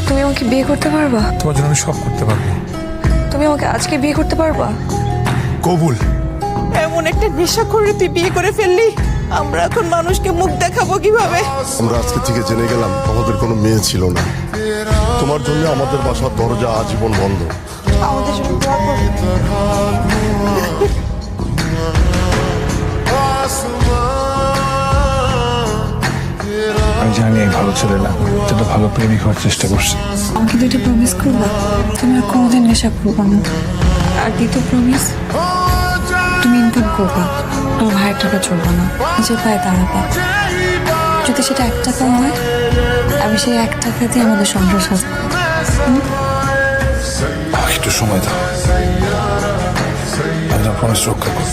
তুমি আমাকে বিয়ে করতে পারবা? তোমার জন্য আমি সব করতে পারবো। তুমি আমাকে আজকে বিয়ে করতে পারবা? কবুল। এমন একটা নেশা করে তুই বিয়ে করে ফেললি, আমরা এখন মানুষকে মুখ দেখাবো কিভাবে? আমরা আজকে থেকে জেনে গেলাম আমাদের কোনো মেয়ে ছিল না। তোমার জন্য আমাদের বাসার দরজা আজীবন বন্ধ। আমাদের জন্য দোয়া করো। আমি জানি এই ভালো ছেলে না, কিন্তু ভালো প্রেমিক হওয়ার চেষ্টা করছি। আমাকে দুইটা প্রমিস করবা, তুমি আর কোনোদিন নেশা করবা না। আর দ্বিতীয় প্রমিস, তুমি ইনকাম করবা, তোমার ভাইয়ের টাকা চলবা না, যে পায় দাঁড়াবা। যদি সেটা 1 টাকাও হয়, আমি সেই 1 টাকা দিয়ে আমাদের সংসার সাজাবো। আমাকে একটু সময় দাও, আমি প্রমিস রক্ষা করবো।